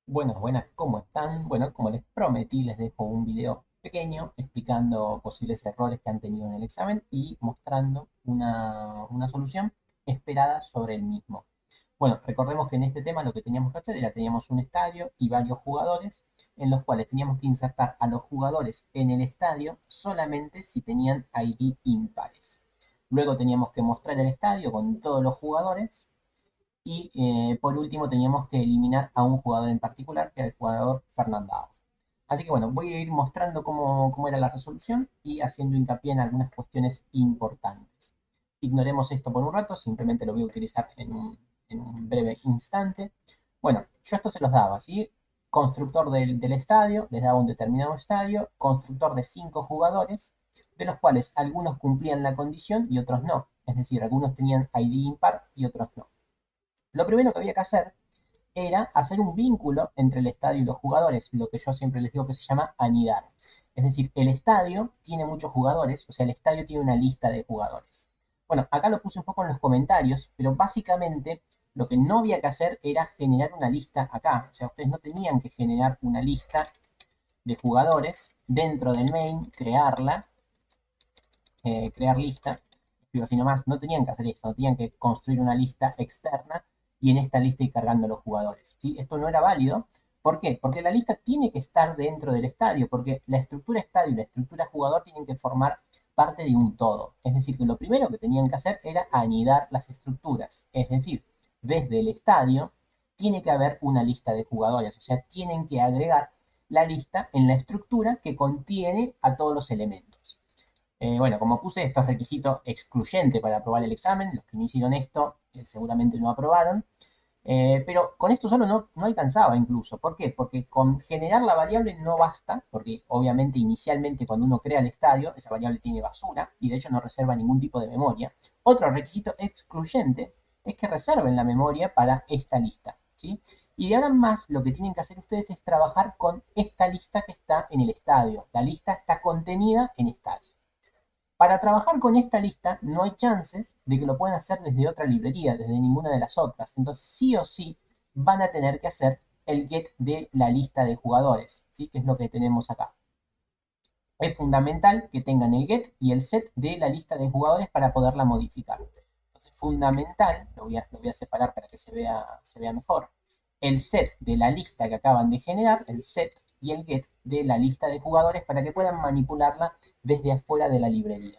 Buenas, buenas, ¿cómo están? Bueno, como les prometí, les dejo un video pequeño explicando posibles errores que han tenido en el examen y mostrando una solución esperada sobre el mismo. Bueno, recordemos que en este tema lo que teníamos que hacer era teníamos un estadio y varios jugadores en los cuales teníamos que insertar a los jugadores en el estadio solamente si tenían ID impares. Luego teníamos que mostrar el estadio con todos los jugadores y por último teníamos que eliminar a un jugador en particular, que era el jugador Fernandao. Así que bueno, voy a ir mostrando cómo era la resolución y haciendo hincapié en algunas cuestiones importantes. Ignoremos esto por un rato, simplemente lo voy a utilizar en un breve instante. Bueno, yo esto se los daba, ¿sí? Constructor del estadio, les daba un determinado estadio, constructor de 5 jugadores, de los cuales algunos cumplían la condición y otros no. Es decir, algunos tenían ID impar y otros no. Lo primero que había que hacer era hacer un vínculo entre el estadio y los jugadores, lo que yo siempre les digo que se llama anidar. Es decir, el estadio tiene muchos jugadores, o sea, el estadio tiene una lista de jugadores. Bueno, acá lo puse un poco en los comentarios, pero básicamente lo que no había que hacer era generar una lista acá. O sea, ustedes no tenían que generar una lista de jugadores dentro del main, crearla, crear lista, pero así nomás, no tenían que hacer esto, no tenían que construir una lista externa y en esta lista ir cargando los jugadores. ¿Sí? Esto no era válido. ¿Por qué? Porque la lista tiene que estar dentro del estadio, porque la estructura estadio y la estructura jugador tienen que formar parte de un todo. Es decir, que lo primero que tenían que hacer era anidar las estructuras. Es decir, desde el estadio tiene que haber una lista de jugadores, o sea, tienen que agregar la lista en la estructura que contiene a todos los elementos. Bueno, como puse, esto es requisito excluyente para aprobar el examen. Los que no hicieron esto seguramente no aprobaron. Pero con esto solo no alcanzaba incluso. ¿Por qué? Porque con generar la variable no basta, porque obviamente inicialmente cuando uno crea el estadio, esa variable tiene basura y de hecho no reserva ningún tipo de memoria. Otro requisito excluyente es que reserven la memoria para esta lista. ¿Sí? Y de ahora en más, lo que tienen que hacer ustedes es trabajar con esta lista que está en el estadio. La lista está contenida en estadio. Para trabajar con esta lista no hay chances de que lo puedan hacer desde otra librería, desde ninguna de las otras. Entonces sí o sí van a tener que hacer el get de la lista de jugadores, ¿sí? Que es lo que tenemos acá. Es fundamental que tengan el get y el set de la lista de jugadores para poderla modificar. Entonces fundamental, lo voy a separar para que se vea mejor, el set de la lista que acaban de generar, el set y el get de la lista de jugadores para que puedan manipularla desde afuera de la librería.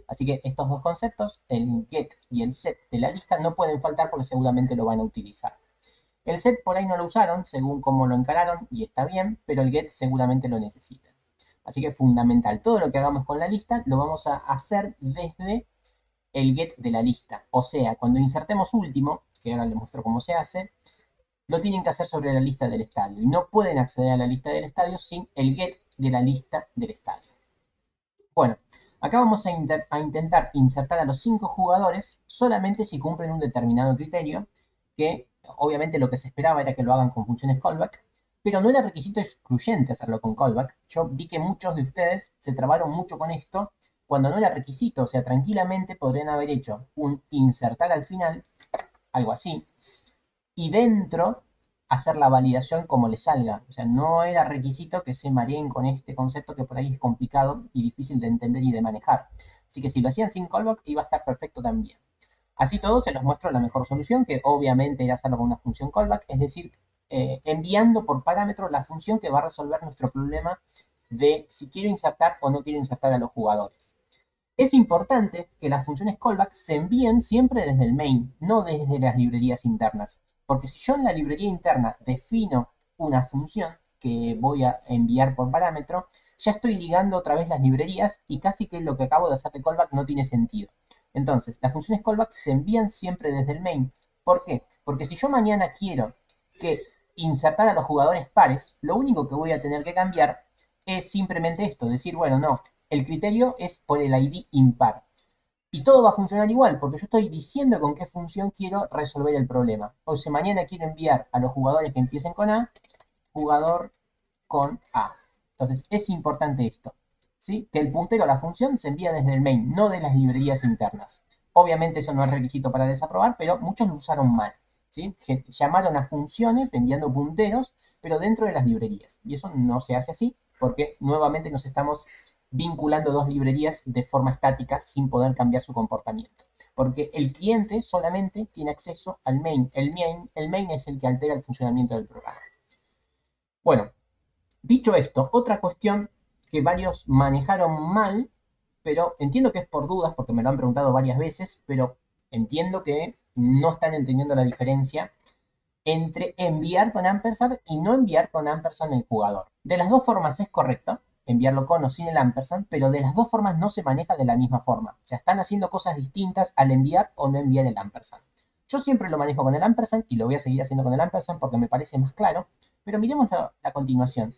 Así que estos dos conceptos, el get y el set de la lista, no pueden faltar porque seguramente lo van a utilizar. El set por ahí no lo usaron, según cómo lo encararon, y está bien, pero el get seguramente lo necesitan. Así que fundamental, todo lo que hagamos con la lista lo vamos a hacer desde el get de la lista. O sea, cuando insertemos último, que ahora les muestro cómo se hace, lo tienen que hacer sobre la lista del estadio. Y no pueden acceder a la lista del estadio sin el get de la lista del estadio. Bueno, acá vamos a intentar insertar a los 5 jugadores solamente si cumplen un determinado criterio, que obviamente lo que se esperaba era que lo hagan con funciones callback, pero no era requisito excluyente hacerlo con callback. Yo vi que muchos de ustedes se trabaron mucho con esto cuando no era requisito, o sea, tranquilamente podrían haber hecho un insertar al final, algo así, y dentro hacer la validación como le salga. O sea, no era requisito que se mareen con este concepto que por ahí es complicado y difícil de entender y de manejar. Así que si lo hacían sin callback iba a estar perfecto también. Así todo se los muestro la mejor solución, que obviamente era hacerlo con una función callback, es decir, enviando por parámetro la función que va a resolver nuestro problema de si quiero insertar o no quiero insertar a los jugadores. Es importante que las funciones callback se envíen siempre desde el main, no desde las librerías internas. Porque si yo en la librería interna defino una función que voy a enviar por parámetro, ya estoy ligando otra vez las librerías y casi que lo que acabo de hacer de callback no tiene sentido. Entonces, las funciones callback se envían siempre desde el main. ¿Por qué? Porque si yo mañana quiero que insertar a los jugadores pares, lo único que voy a tener que cambiar es simplemente esto, decir, bueno, no, el criterio es por el ID impar. Y todo va a funcionar igual, porque yo estoy diciendo con qué función quiero resolver el problema. O sea, mañana quiero enviar a los jugadores que empiecen con A, jugador con A. Entonces, es importante esto, ¿sí? Que el puntero a la función se envía desde el main, no de las librerías internas. Obviamente eso no es requisito para desaprobar, pero muchos lo usaron mal, ¿sí? Llamaron a funciones enviando punteros pero dentro de las librerías. Y eso no se hace así porque nuevamente nos estamos vinculando dos librerías de forma estática sin poder cambiar su comportamiento. Porque el cliente solamente tiene acceso al main. El main es el que altera el funcionamiento del programa. Bueno, dicho esto, otra cuestión que varios manejaron mal, pero entiendo que es por dudas, porque me lo han preguntado varias veces, pero entiendo que no están entendiendo la diferencia entre enviar con ampersand y no enviar con ampersand el jugador. De las dos formas es correcto, enviarlo con o sin el ampersand, pero de las dos formas no se maneja de la misma forma. O sea, están haciendo cosas distintas al enviar o no enviar el ampersand. Yo siempre lo manejo con el ampersand y lo voy a seguir haciendo con el ampersand porque me parece más claro, pero miremos la continuación.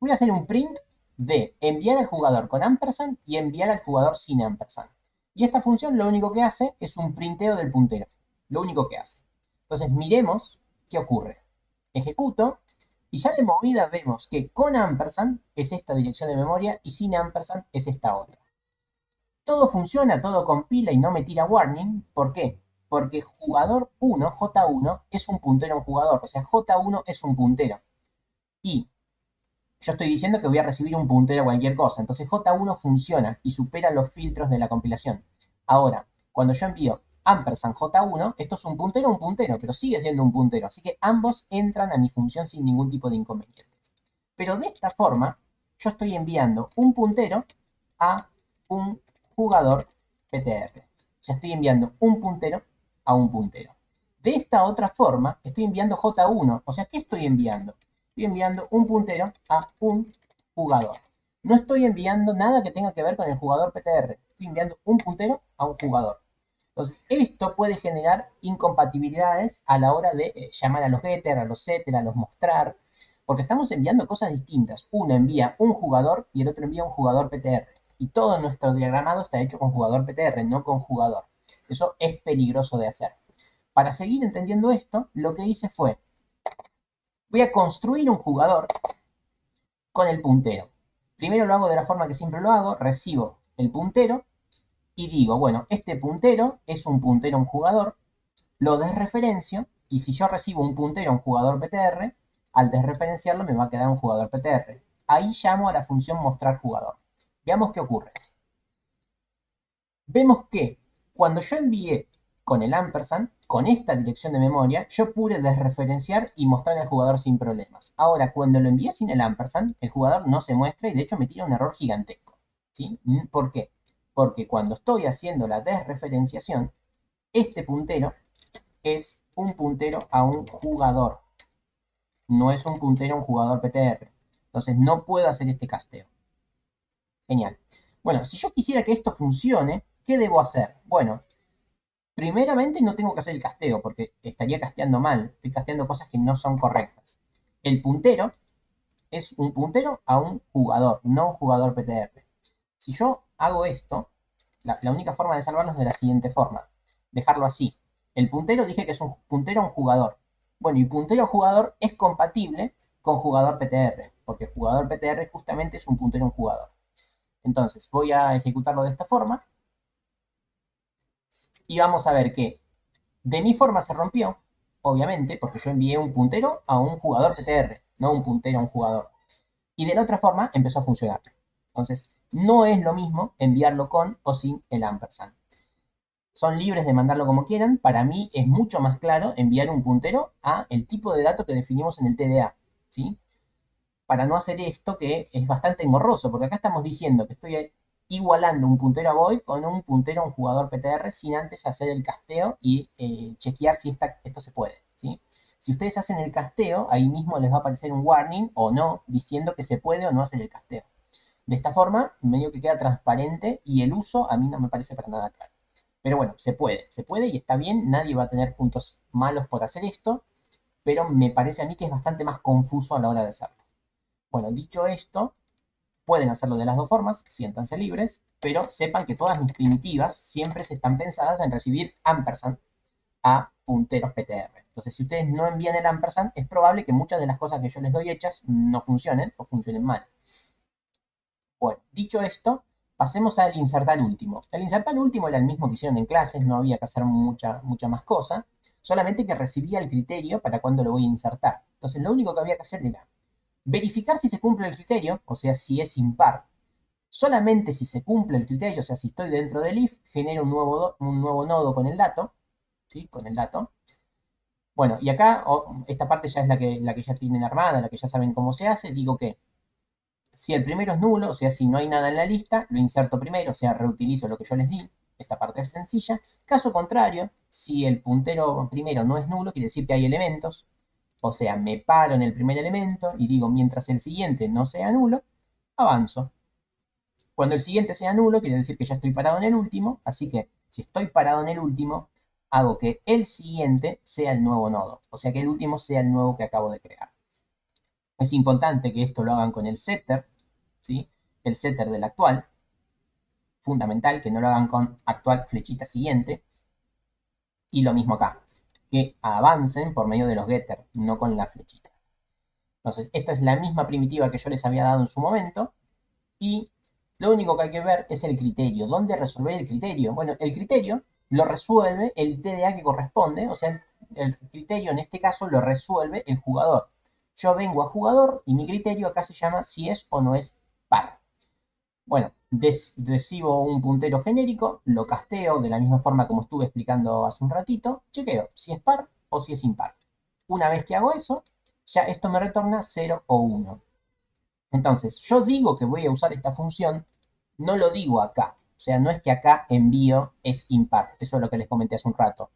Voy a hacer un print de enviar al jugador con ampersand y enviar al jugador sin ampersand. Y esta función lo único que hace es un printeo del puntero. Lo único que hace. Entonces miremos qué ocurre. Ejecuto y ya de movida vemos que con ampersand es esta dirección de memoria y sin ampersand es esta otra. Todo funciona, todo compila y no me tira warning. ¿Por qué? Porque jugador 1, J1, es un puntero a un jugador. O sea, J1 es un puntero. Y yo estoy diciendo que voy a recibir un puntero a cualquier cosa. Entonces J1 funciona y supera los filtros de la compilación. Ahora, cuando yo envío ampersand J1, esto es un puntero, pero sigue siendo un puntero. Así que ambos entran a mi función sin ningún tipo de inconvenientes. Pero de esta forma, yo estoy enviando un puntero a un jugador PTR. O sea, estoy enviando un puntero a un puntero. De esta otra forma, estoy enviando J1. O sea, ¿qué estoy enviando? Estoy enviando un puntero a un jugador. No estoy enviando nada que tenga que ver con el jugador PTR. Estoy enviando un puntero a un jugador. Entonces, esto puede generar incompatibilidades a la hora de llamar a los getter, a los setter, a los mostrar, porque estamos enviando cosas distintas. Uno envía un jugador y el otro envía un jugador PTR. Y todo nuestro diagramado está hecho con jugador PTR, no con jugador. Eso es peligroso de hacer. Para seguir entendiendo esto, lo que hice fue, voy a construir un jugador con el puntero. Primero lo hago de la forma que siempre lo hago, recibo el puntero y digo, bueno, este puntero es un puntero a un jugador, lo desreferencio y si yo recibo un puntero a un jugador PTR, al desreferenciarlo me va a quedar un jugador PTR. Ahí llamo a la función mostrar jugador. Veamos qué ocurre. Vemos que cuando yo envié con el ampersand, con esta dirección de memoria, yo pude desreferenciar y mostrar al jugador sin problemas. Ahora, cuando lo envié sin el ampersand, el jugador no se muestra y de hecho me tira un error gigantesco. ¿Sí? ¿Por qué? Porque cuando estoy haciendo la desreferenciación, este puntero es un puntero a un jugador. No es un puntero a un jugador PTR. Entonces no puedo hacer este casteo. Genial. Bueno, si yo quisiera que esto funcione, ¿qué debo hacer? Bueno, primeramente no tengo que hacer el casteo porque estaría casteando mal. Estoy casteando cosas que no son correctas. El puntero es un puntero a un jugador, no un jugador PTR. Si yo hago esto, la única forma de salvarlo es de la siguiente forma. Dejarlo así. El puntero dije que es un puntero a un jugador. Bueno, y puntero a jugador es compatible con jugador PTR, porque jugador PTR justamente es un puntero a un jugador. Entonces voy a ejecutarlo de esta forma y vamos a ver que de mi forma se rompió, obviamente, porque yo envié un puntero a un jugador PTR, no un puntero a un jugador. Y de la otra forma empezó a funcionar. Entonces, no es lo mismo enviarlo con o sin el ampersand. Son libres de mandarlo como quieran. Para mí es mucho más claro enviar un puntero a el tipo de dato que definimos en el TDA, ¿sí? Para no hacer esto que es bastante engorroso, porque acá estamos diciendo que estoy igualando un puntero a void con un puntero a un jugador PTR sin antes hacer el casteo y chequear si esto se puede, ¿sí? Si ustedes hacen el casteo, ahí mismo les va a aparecer un warning o no, diciendo que se puede o no hacer el casteo. De esta forma, medio que queda transparente y el uso a mí no me parece para nada claro. Pero bueno, se puede y está bien, nadie va a tener puntos malos por hacer esto, pero me parece a mí que es bastante más confuso a la hora de hacerlo. Bueno, dicho esto, pueden hacerlo de las dos formas, siéntanse libres, pero sepan que todas mis primitivas siempre están pensadas en recibir ampersand a punteros PTR. Entonces, si ustedes no envían el ampersand, es probable que muchas de las cosas que yo les doy hechas no funcionen o funcionen mal. Bueno, dicho esto, pasemos al insertar último. El insertar último era el mismo que hicieron en clases, no había que hacer mucha más cosa. solamente que recibía el criterio para cuándo lo voy a insertar. Entonces lo único que había que hacer era verificar si se cumple el criterio, o sea, si es impar. Solamente si se cumple el criterio, o sea, si estoy dentro del if, genero un nuevo nodo con el dato, ¿sí? Con el dato. Bueno, y acá esta parte ya es la que ya tienen armada, la que ya saben cómo se hace. Digo que si el primero es nulo, o sea, si no hay nada en la lista, lo inserto primero, o sea, reutilizo lo que yo les di. Esta parte es sencilla. Caso contrario, si el puntero primero no es nulo, quiere decir que hay elementos. O sea, me paro en el primer elemento y digo, mientras el siguiente no sea nulo, avanzo. Cuando el siguiente sea nulo, quiere decir que ya estoy parado en el último. Así que, si estoy parado en el último, hago que el siguiente sea el nuevo nodo. O sea, que el último sea el nuevo que acabo de crear. Es importante que esto lo hagan con el setter, ¿sí? El setter del actual. Fundamental que no lo hagan con actual flechita siguiente. Y lo mismo acá, que avancen por medio de los getter, no con la flechita. Entonces, esta es la misma primitiva que yo les había dado en su momento. Y lo único que hay que ver es el criterio. ¿Dónde resolver el criterio? Bueno, el criterio lo resuelve el TDA que corresponde. O sea, el criterio en este caso lo resuelve el jugador. Yo vengo a jugador y mi criterio acá se llama si es o no es par. Bueno, recibo un puntero genérico, lo casteo de la misma forma como estuve explicando hace un ratito, chequeo si es par o si es impar. Una vez que hago eso, ya esto me retorna 0 o 1. Entonces, yo digo que voy a usar esta función, no lo digo acá. O sea, no es que acá envío es impar. Eso es lo que les comenté hace un rato.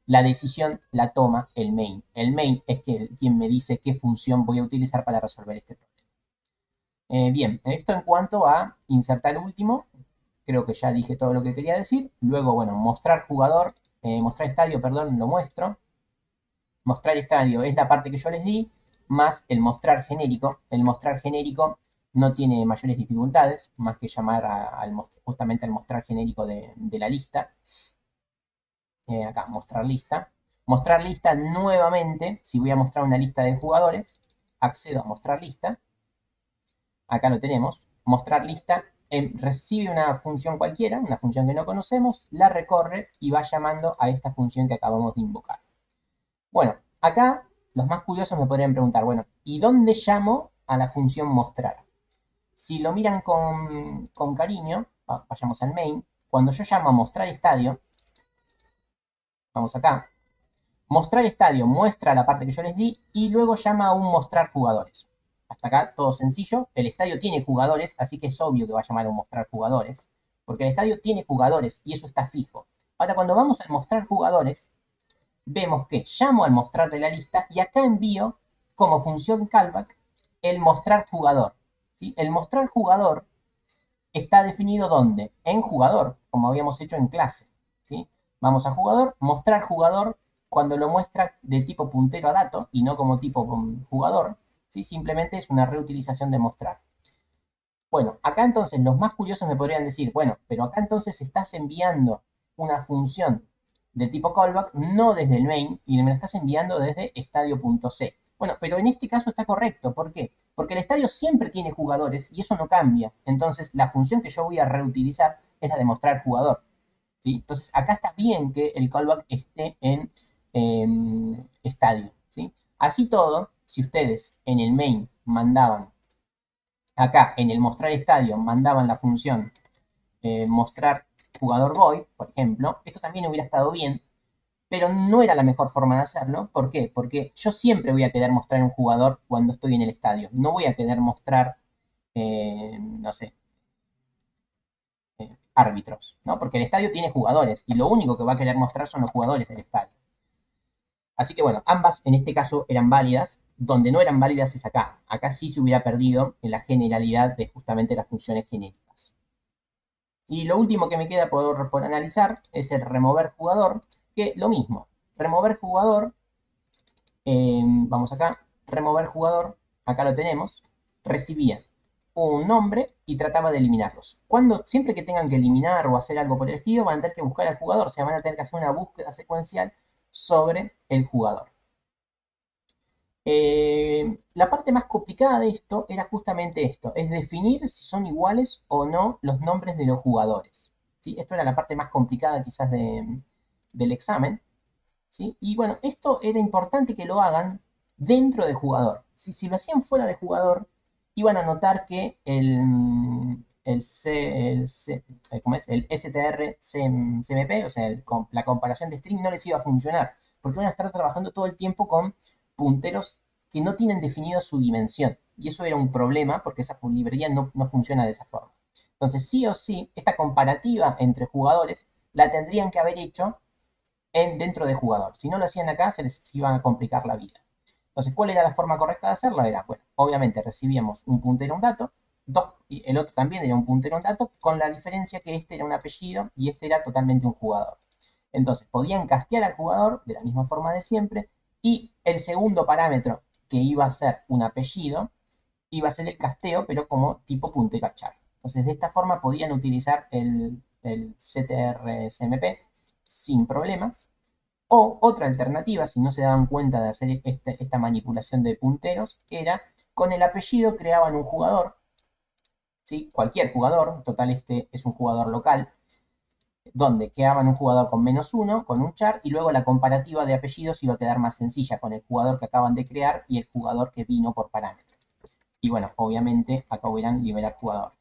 La decisión la toma el main. El main es quien me dice qué función voy a utilizar para resolver este problema. Bien, esto en cuanto a insertar último, creo que ya dije todo lo que quería decir. Luego, bueno, mostrar jugador, mostrar estadio, perdón, lo muestro. Mostrar estadio es la parte que yo les di, más el mostrar genérico. El mostrar genérico no tiene mayores dificultades, más que llamar justamente al mostrar genérico de la lista. Acá, mostrar lista. Mostrar lista nuevamente, si voy a mostrar una lista de jugadores, accedo a mostrar lista. Acá lo tenemos, mostrar lista, recibe una función cualquiera, una función que no conocemos, la recorre y va llamando a esta función que acabamos de invocar. Bueno, acá los más curiosos me podrían preguntar, bueno, ¿y dónde llamo a la función mostrar? Si lo miran con cariño, vayamos al main, cuando yo llamo a mostrar estadio, vamos acá, mostrar estadio muestra la parte que yo les di y luego llama a un mostrar jugadores. Hasta acá todo sencillo. El estadio tiene jugadores, así que es obvio que va a llamar a un mostrar jugadores. Porque el estadio tiene jugadores y eso está fijo. Ahora, cuando vamos al mostrar jugadores, vemos que llamo al mostrar de la lista y acá envío como función callback el mostrar jugador. ¿Sí? El mostrar jugador está definido ¿dónde? En jugador, como habíamos hecho en clase. ¿Sí? Vamos a jugador, mostrar jugador cuando lo muestra de tipo puntero a dato y no como tipo jugador. ¿Sí? Simplemente es una reutilización de mostrar. Bueno, acá entonces los más curiosos me podrían decir, bueno, pero acá entonces estás enviando una función del tipo callback no desde el main y me la estás enviando desde estadio.c. Bueno, pero en este caso está correcto. ¿Por qué? Porque el estadio siempre tiene jugadores y eso no cambia. Entonces, la función que yo voy a reutilizar es la de mostrar jugador. ¿Sí? Entonces, acá está bien que el callback esté en estadio. ¿Sí? Así todo, si ustedes en el main mandaban, acá en el mostrar estadio, mandaban la función mostrar jugador void, por ejemplo, esto también hubiera estado bien, pero no era la mejor forma de hacerlo. ¿Por qué? Porque yo siempre voy a querer mostrar un jugador cuando estoy en el estadio. No voy a querer mostrar, no sé, árbitros, ¿no? Porque el estadio tiene jugadores y lo único que va a querer mostrar son los jugadores del estadio. Así que bueno, ambas en este caso eran válidas. Donde no eran válidas es acá. Acá sí se hubiera perdido en la generalidad de justamente las funciones genéricas. Y lo último que me queda por analizar es el remover jugador, que lo mismo. Remover jugador, vamos acá, remover jugador, acá lo tenemos, recibía un nombre y trataba de eliminarlos. Siempre que tengan que eliminar o hacer algo por el estilo, van a tener que buscar al jugador, o sea, van a tener que hacer una búsqueda secuencial sobre el jugador. La parte más complicada de esto era justamente esto, es definir si son iguales o no los nombres de los jugadores. ¿Sí? Esto era la parte más complicada quizás del examen. ¿sí? Y bueno, esto era importante que lo hagan dentro de jugador. Si lo hacían fuera de jugador, iban a notar que ¿cómo es? El STR CMP, o sea, la comparación de string no les iba a funcionar, porque van a estar trabajando todo el tiempo con punteros que no tienen definido su dimensión. Y eso era un problema porque esa librería no funciona de esa forma. Entonces, sí o sí, esta comparativa entre jugadores la tendrían que haber hecho dentro de jugador. Si no lo hacían acá, se les iba a complicar la vida. Entonces, ¿cuál era la forma correcta de hacerlo? Era, bueno, obviamente recibíamos un puntero a un dato, y el otro también era un puntero a un dato, con la diferencia que este era un apellido y este era totalmente un jugador. Entonces, podían castear al jugador de la misma forma de siempre, y el segundo parámetro, que iba a ser un apellido, iba a ser el casteo, pero como tipo puntero a char. Entonces, de esta forma podían utilizar el CTR-CMP sin problemas. O otra alternativa, si no se daban cuenta de hacer esta manipulación de punteros, era con el apellido creaban un jugador, ¿sí? Cualquier jugador, total este es un jugador local, donde creaban un jugador con -1, con un char, y luego la comparativa de apellidos iba a quedar más sencilla con el jugador que acaban de crear y el jugador que vino por parámetro. Y bueno, obviamente acá hubieran liberar jugador.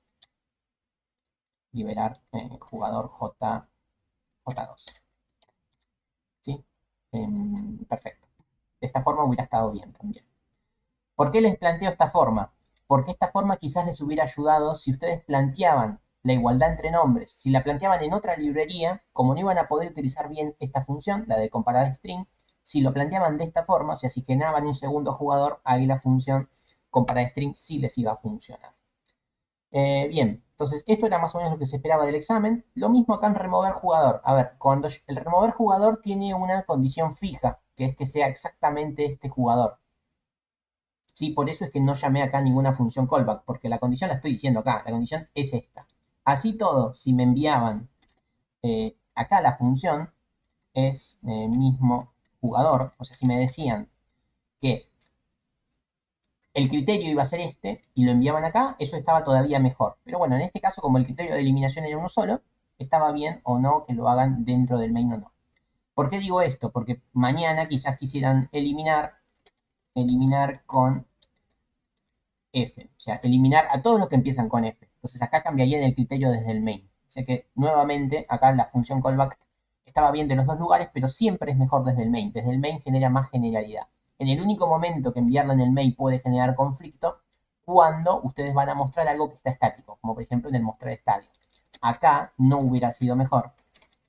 Liberar jugador J2. ¿Sí? Perfecto. De esta forma hubiera estado bien también. ¿Por qué les planteo esta forma? Porque esta forma quizás les hubiera ayudado si ustedes planteaban la igualdad entre nombres. Si la planteaban en otra librería, como no iban a poder utilizar bien esta función, la de comparar string, si lo planteaban de esta forma, o sea, si generaban un segundo jugador, ahí la función comparar string sí les iba a funcionar. Bien, entonces esto era más o menos lo que se esperaba del examen. Lo mismo acá en remover jugador. A ver, cuando el remover jugador tiene una condición fija, que es que sea exactamente este jugador. Sí, por eso es que no llamé acá ninguna función callback, porque la condición la estoy diciendo acá, la condición es esta. Así todo, si me enviaban acá la función es mismo jugador, o sea, si me decían que el criterio iba a ser este y lo enviaban acá, eso estaba todavía mejor. Pero bueno, en este caso, como el criterio de eliminación era uno solo, estaba bien o no que lo hagan dentro del main o no. ¿Por qué digo esto? Porque mañana quizás quisieran eliminar con F, o sea, eliminar a todos los que empiezan con F. Entonces acá cambiaría el criterio desde el main. O sea que nuevamente acá la función callback estaba bien de los dos lugares, pero siempre es mejor desde el main. Desde el main genera más generalidad. En el único momento que enviarla en el main puede generar conflicto, cuando ustedes van a mostrar algo que está estático, como por ejemplo en el mostrar estadio. Acá no hubiera sido mejor,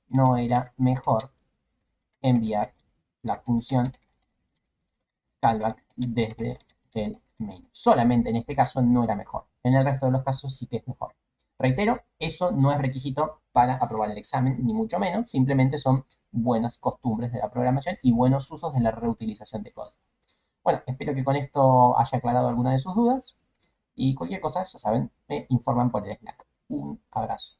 no era mejor enviar la función callback desde el main. Solamente en este caso no era mejor. En el resto de los casos sí que es mejor. Reitero, eso no es requisito para aprobar el examen, ni mucho menos. Simplemente son buenas costumbres de la programación y buenos usos de la reutilización de código. Bueno, espero que con esto haya aclarado alguna de sus dudas. Y cualquier cosa, ya saben, me informan por el Slack. Un abrazo.